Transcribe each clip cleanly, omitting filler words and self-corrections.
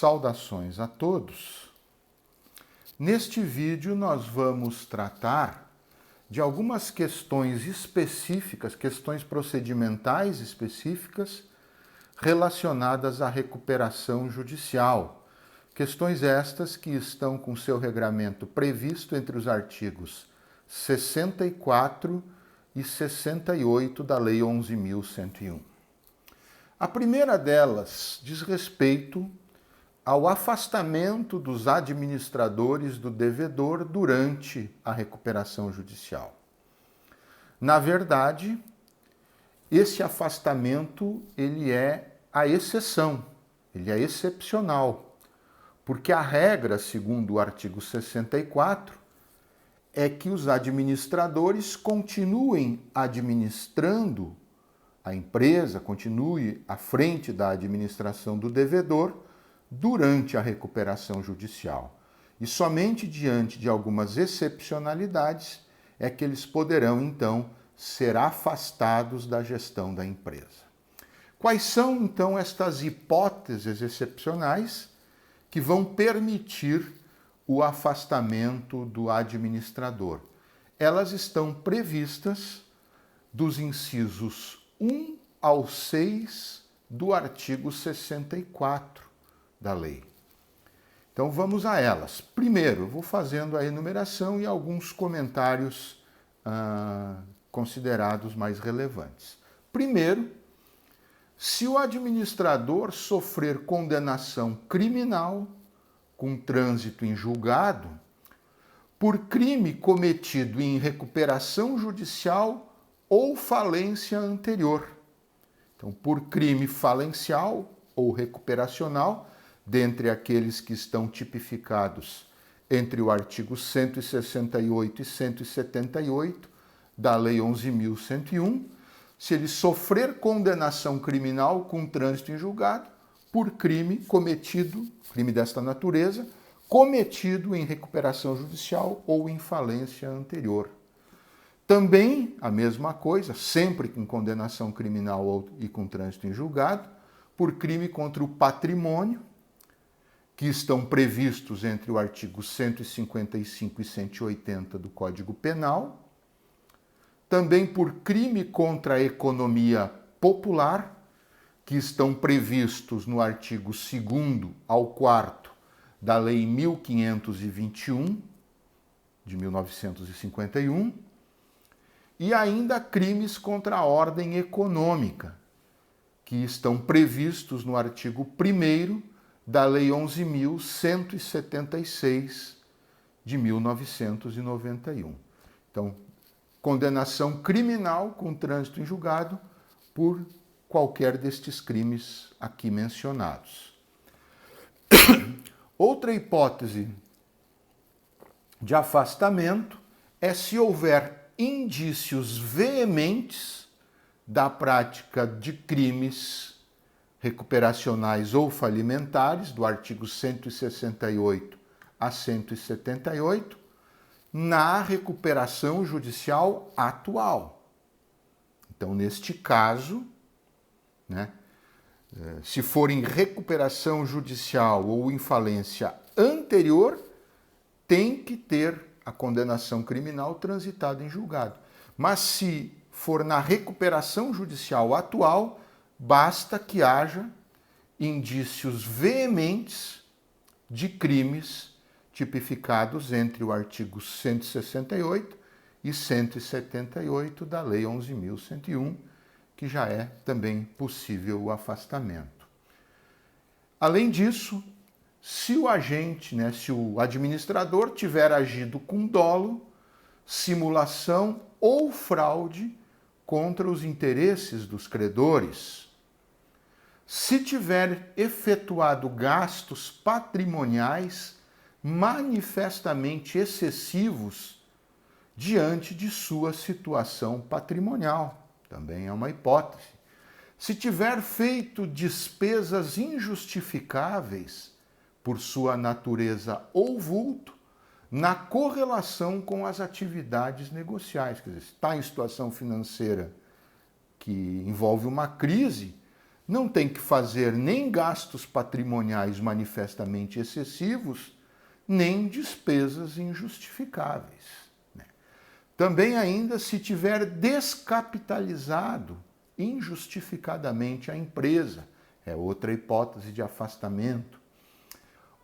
Saudações a todos. Neste vídeo nós vamos tratar de algumas questões específicas, questões procedimentais específicas relacionadas à recuperação judicial. Questões estas que estão com seu regramento previsto entre os artigos 64 e 68 da Lei 11.101. A primeira delas diz respeito ao afastamento dos administradores do devedor durante a recuperação judicial. Na verdade, esse afastamento ele é a exceção, ele é excepcional, porque a regra, segundo o artigo 64, é que os administradores continuem administrando a empresa, continue à frente da administração do devedor durante a recuperação judicial. E somente diante de algumas excepcionalidades é que eles poderão, então, ser afastados da gestão da empresa. Quais são, então, estas hipóteses excepcionais que vão permitir o afastamento do administrador? Elas estão previstas dos incisos 1 ao 6 do artigo 64 da lei. Então vamos a elas. Primeiro, eu vou fazendo a enumeração e alguns comentários considerados mais relevantes. Primeiro, se o administrador sofrer condenação criminal com trânsito em julgado por crime cometido em recuperação judicial ou falência anterior. Então, por crime falencial ou recuperacional, dentre aqueles que estão tipificados entre o artigo 168 e 178 da Lei 11.101, se ele sofrer condenação criminal com trânsito em julgado por crime cometido, crime desta natureza, cometido em recuperação judicial ou em falência anterior. Também a mesma coisa, sempre com condenação criminal e com trânsito em julgado, por crime contra o patrimônio, que estão previstos entre o artigo 155 e 180 do Código Penal, também por crime contra a economia popular, que estão previstos no artigo 2º ao 4º da Lei 1521, de 1951, e ainda crimes contra a ordem econômica, que estão previstos no artigo 1º da Lei 11.176 de 1991. Então, condenação criminal com trânsito em julgado por qualquer destes crimes aqui mencionados. Outra hipótese de afastamento é se houver indícios veementes da prática de crimes recuperacionais ou falimentares, do artigo 168 a 178, na recuperação judicial atual. Então, neste caso, se for em recuperação judicial ou em falência anterior, tem que ter a condenação criminal transitada em julgado. Mas se for na recuperação judicial atual, basta que haja indícios veementes de crimes tipificados entre o artigo 168 e 178 da Lei 11.101, que já é também possível o afastamento. Além disso, se o agente, se o administrador tiver agido com dolo, simulação ou fraude contra os interesses dos credores, se tiver efetuado gastos patrimoniais manifestamente excessivos diante de sua situação patrimonial, também é uma hipótese. Se tiver feito despesas injustificáveis por sua natureza ou vulto, na correlação com as atividades negociais, quer dizer, está em situação financeira que envolve uma crise, não tem que fazer nem gastos patrimoniais manifestamente excessivos, nem despesas injustificáveis. Também ainda se tiver descapitalizado injustificadamente a empresa, é outra hipótese de afastamento.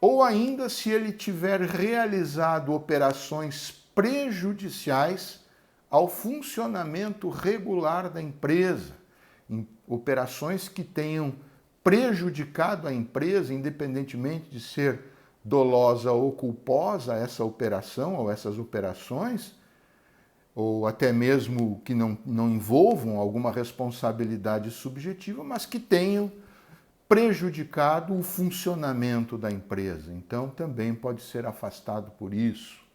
Ou ainda se ele tiver realizado operações prejudiciais ao funcionamento regular da empresa, operações que tenham prejudicado a empresa, independentemente de ser dolosa ou culposa essa operação ou essas operações, ou até mesmo que não envolvam alguma responsabilidade subjetiva, mas que tenham prejudicado o funcionamento da empresa. Então, também pode ser afastado por isso.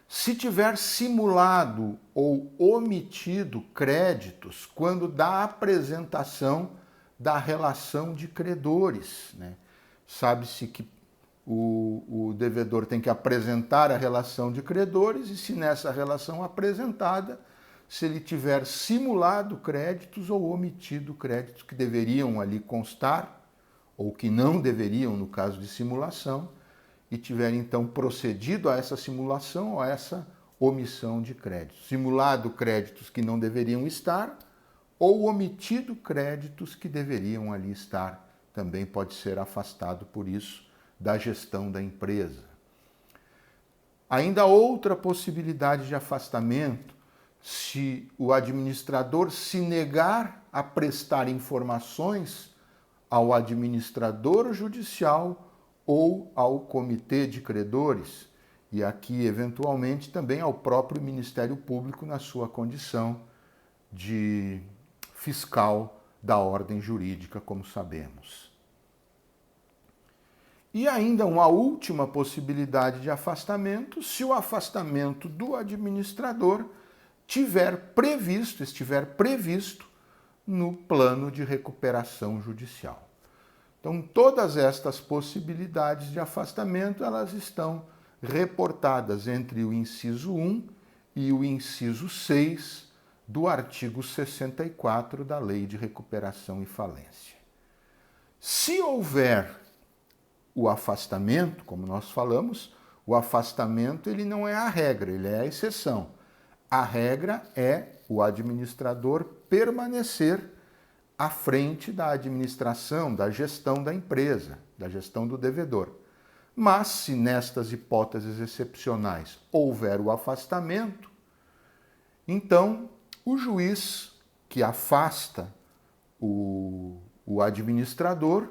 Se tiver simulado ou omitido créditos quando da apresentação da relação de credores, né? Sabe-se que o devedor tem que apresentar a relação de credores e se nessa relação apresentada, se ele tiver simulado créditos ou omitido créditos que deveriam ali constar ou que não deveriam no caso de simulação e tiver então procedido a essa simulação ou a essa omissão de créditos. Simulado créditos que não deveriam estar ou omitido créditos que deveriam ali estar, também pode ser afastado por isso da gestão da empresa. Ainda outra possibilidade de afastamento, se o administrador se negar a prestar informações ao administrador judicial ou ao comitê de credores, e aqui, eventualmente, também ao próprio Ministério Público na sua condição de fiscal da ordem jurídica, como sabemos. E ainda uma última possibilidade de afastamento, se o afastamento do administrador estiver previsto no plano de recuperação judicial. Então, todas estas possibilidades de afastamento, elas estão reportadas entre o inciso 1 e o inciso 6 do artigo 64 da Lei de Recuperação e Falência. Se houver o afastamento, como nós falamos, o afastamento ele não é a regra, ele é a exceção. A regra é o administrador permanecer à frente da administração, da gestão da empresa, da gestão do devedor. Mas, se nestas hipóteses excepcionais houver o afastamento, então o juiz que afasta o administrador,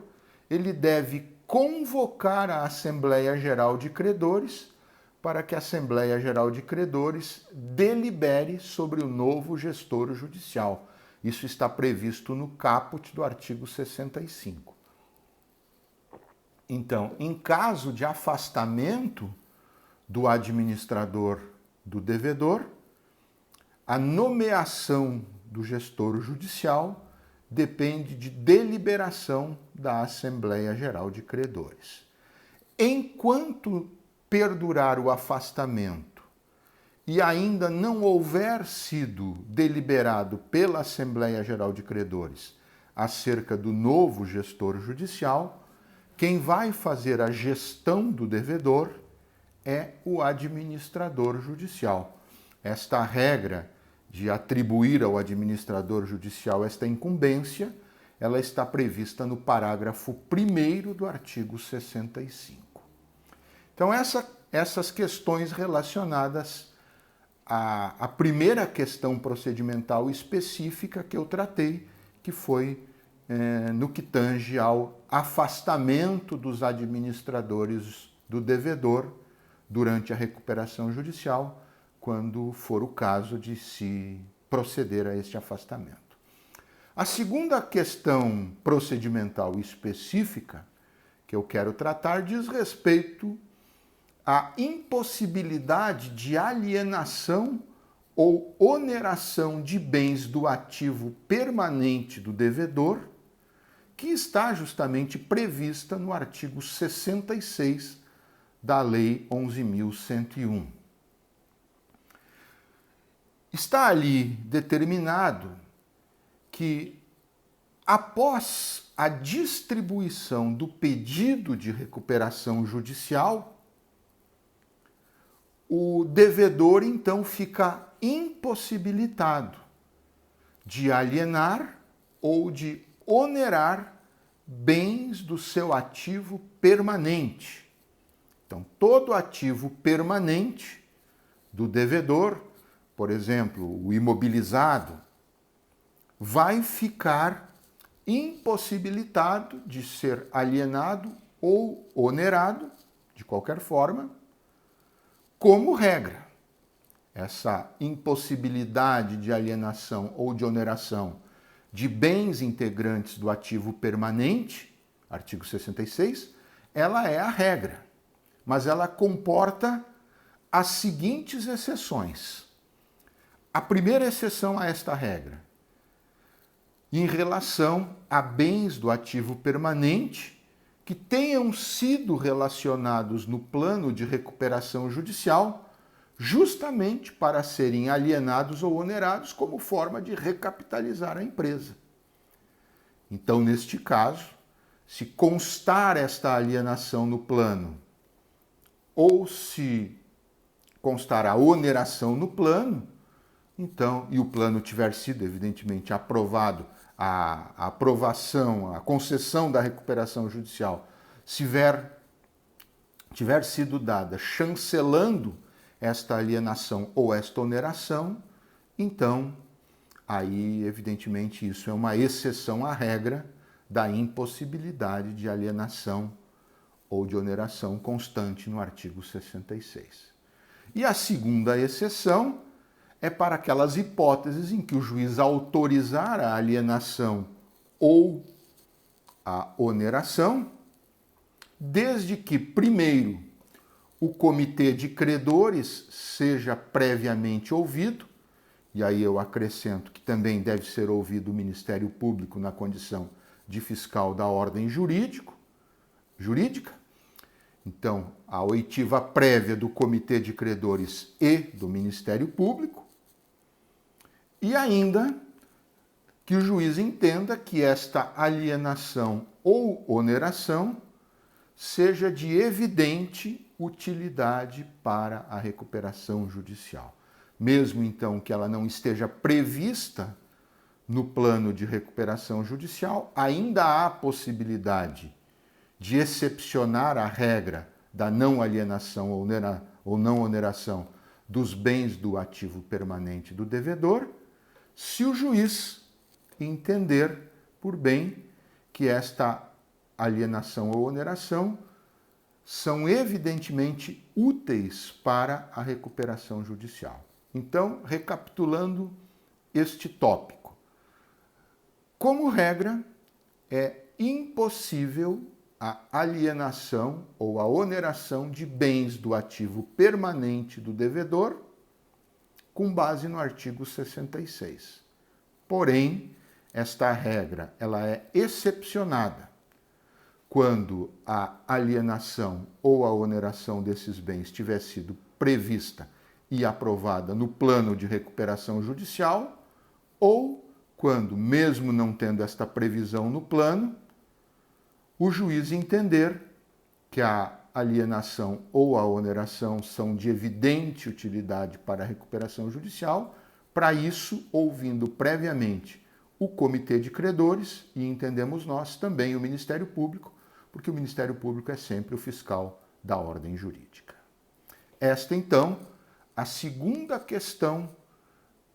ele deve convocar a Assembleia Geral de Credores para que a Assembleia Geral de Credores delibere sobre o novo gestor judicial. Isso está previsto no caput do artigo 65. Então, em caso de afastamento do administrador do devedor, a nomeação do gestor judicial depende de deliberação da Assembleia Geral de Credores. Enquanto perdurar o afastamento e ainda não houver sido deliberado pela Assembleia Geral de Credores acerca do novo gestor judicial, quem vai fazer a gestão do devedor é o administrador judicial. Esta regra de atribuir ao administrador judicial esta incumbência, ela está prevista no parágrafo 1º do artigo 65. Então, essas questões relacionadas à primeira questão procedimental específica que eu tratei, que foi no que tange ao afastamento dos administradores do devedor durante a recuperação judicial, quando for o caso de se proceder a este afastamento. A segunda questão procedimental específica que eu quero tratar diz respeito à impossibilidade de alienação ou oneração de bens do ativo permanente do devedor, que está justamente prevista no artigo 66 da Lei 11.101. Está ali determinado que Após a distribuição do pedido de recuperação judicial, o devedor então fica impossibilitado de alienar ou de onerar bens do seu ativo permanente. Então, todo ativo permanente do devedor, por exemplo, o imobilizado, vai ficar impossibilitado de ser alienado ou onerado, de qualquer forma, como regra. Essa impossibilidade de alienação ou de oneração de bens integrantes do ativo permanente, artigo 66, ela é a regra, mas ela comporta as seguintes exceções. A primeira exceção a esta regra, em relação a bens do ativo permanente que tenham sido relacionados no plano de recuperação judicial justamente para serem alienados ou onerados como forma de recapitalizar a empresa. Então, neste caso, se constar esta alienação no plano ou se constar a oneração no plano, então, e o plano tiver sido, evidentemente, aprovado, a aprovação, a concessão da recuperação judicial, tiver sido dada chancelando esta alienação ou esta oneração, então, aí, evidentemente, isso é uma exceção à regra da impossibilidade de alienação ou de oneração constante no artigo 66. E a segunda exceção é para aquelas hipóteses em que o juiz autorizar a alienação ou a oneração, desde que, primeiro, o comitê de credores seja previamente ouvido, e aí eu acrescento que também deve ser ouvido o Ministério Público na condição de fiscal da ordem jurídica. Então, a oitiva prévia do comitê de credores e do Ministério Público, e ainda que o juiz entenda que esta alienação ou oneração seja de evidente utilidade para a recuperação judicial. Mesmo então que ela não esteja prevista no plano de recuperação judicial, ainda há possibilidade de excepcionar a regra da não alienação ou não oneração dos bens do ativo permanente do devedor, se o juiz entender por bem que esta alienação ou oneração são evidentemente úteis para a recuperação judicial. Então, recapitulando este tópico, como regra, é impossível a alienação ou a oneração de bens do ativo permanente do devedor com base no artigo 66. Porém, esta regra ela é excepcionada quando a alienação ou a oneração desses bens tiver sido prevista e aprovada no plano de recuperação judicial, ou quando, mesmo não tendo esta previsão no plano, o juiz entender que a alienação ou a oneração são de evidente utilidade para a recuperação judicial, para isso, ouvindo previamente o Comitê de Credores e, entendemos nós, também o Ministério Público, porque o Ministério Público é sempre o fiscal da ordem jurídica. Esta, então, a segunda questão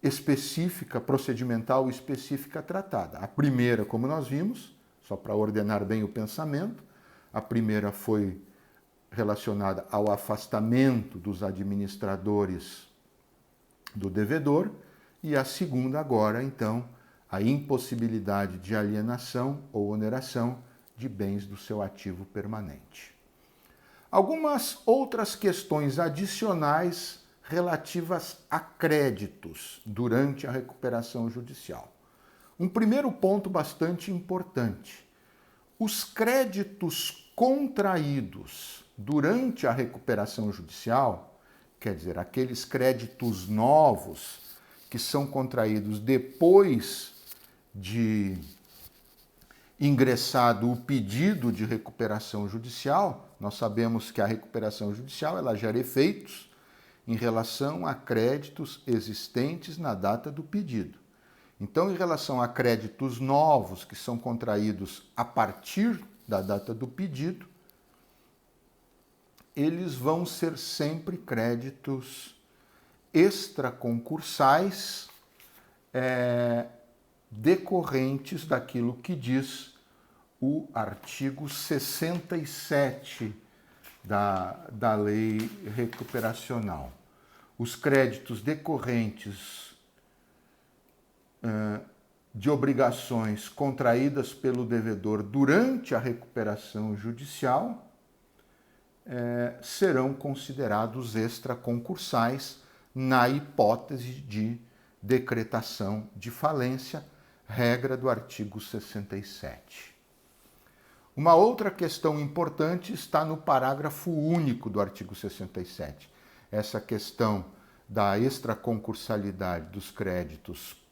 específica, procedimental específica tratada. A primeira, como nós vimos, só para ordenar bem o pensamento, a primeira foi relacionada ao afastamento dos administradores do devedor e a segunda agora, então, a impossibilidade de alienação ou oneração de bens do seu ativo permanente. Algumas outras questões adicionais relativas a créditos durante a recuperação judicial. Um primeiro ponto bastante importante. Os créditos contraídos durante a recuperação judicial, quer dizer, aqueles créditos novos que são contraídos depois de ingressado o pedido de recuperação judicial, nós sabemos que a recuperação judicial ela gera efeitos em relação a créditos existentes na data do pedido. Então, em relação a créditos novos que são contraídos a partir da data do pedido, eles vão ser sempre créditos extraconcursais decorrentes daquilo que diz o artigo 67 da lei recuperacional. Os créditos decorrentes de obrigações contraídas pelo devedor durante a recuperação judicial serão considerados extraconcursais na hipótese de decretação de falência, regra do artigo 67. Uma outra questão importante está no parágrafo único do artigo 67. Essa questão da extraconcursalidade dos créditos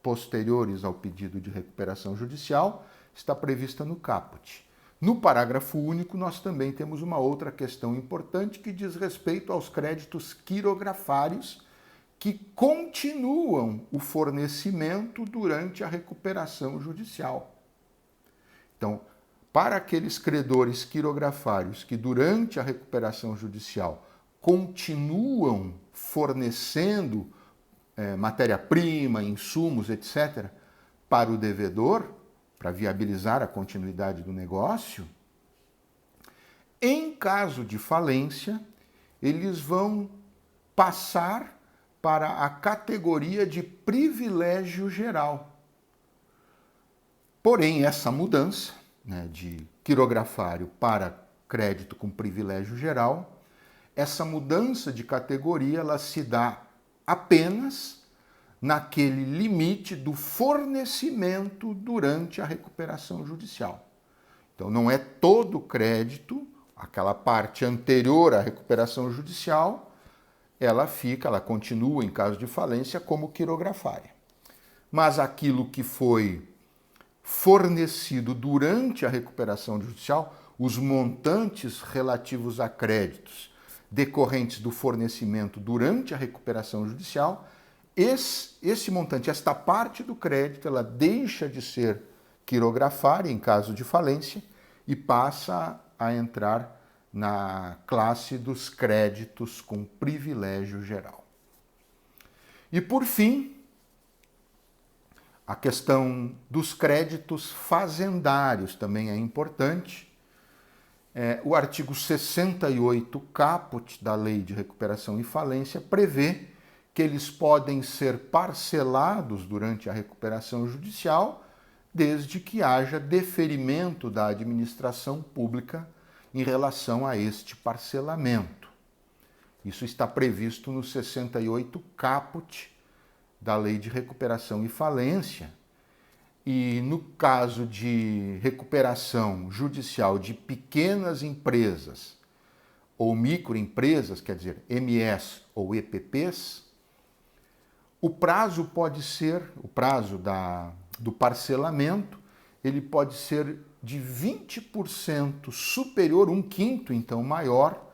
posteriores ao pedido de recuperação judicial está prevista no caput. No parágrafo único, nós também temos uma outra questão importante que diz respeito aos créditos quirografários que continuam o fornecimento durante a recuperação judicial. Então, para aqueles credores quirografários que durante a recuperação judicial continuam fornecendo matéria-prima, insumos, etc., para o devedor, para viabilizar a continuidade do negócio, em caso de falência, eles vão passar para a categoria de privilégio geral. Porém, essa mudança, de quirografário para crédito com privilégio geral, essa mudança de categoria ela se dá apenas naquele limite do fornecimento durante a recuperação judicial. Então, não é todo crédito, aquela parte anterior à recuperação judicial, ela continua, em caso de falência, como quirografária. Mas aquilo que foi fornecido durante a recuperação judicial, os montantes relativos a créditos decorrentes do fornecimento durante a recuperação judicial, esse montante, esta parte do crédito, ela deixa de ser quirografária em caso de falência e passa a entrar na classe dos créditos com privilégio geral. E por fim, a questão dos créditos fazendários também é importante. O artigo 68 caput da Lei de Recuperação e Falência prevê que eles podem ser parcelados durante a recuperação judicial, desde que haja deferimento da administração pública em relação a este parcelamento. Isso está previsto no 68 caput da Lei de Recuperação e Falência. E no caso de recuperação judicial de pequenas empresas ou microempresas, quer dizer, MS ou EPPs, o prazo do parcelamento, ele pode ser de 20% superior, 1/5, então maior,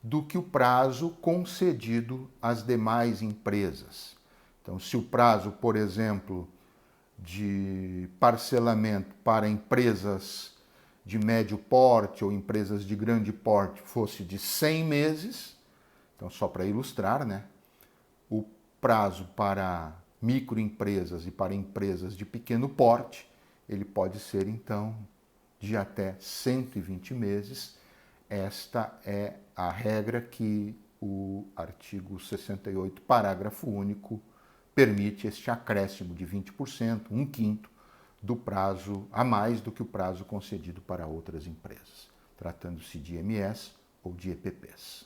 do que o prazo concedido às demais empresas. Então, se o prazo, por exemplo, de parcelamento para empresas de médio porte ou empresas de grande porte fosse de 100 meses, então só para ilustrar, o prazo para microempresas e para empresas de pequeno porte, ele pode ser então de até 120 meses. Esta é a regra que o artigo 68, parágrafo único, permite este acréscimo de 20%, 1/5 do prazo, a mais do que o prazo concedido para outras empresas, tratando-se de MS ou de EPPs.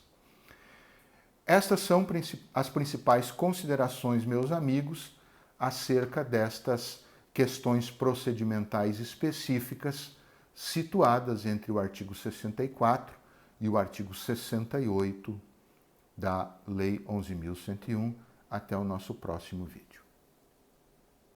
Estas são as principais considerações, meus amigos, acerca destas questões procedimentais específicas situadas entre o artigo 64 e o artigo 68 da Lei 11.101. Até o nosso próximo vídeo.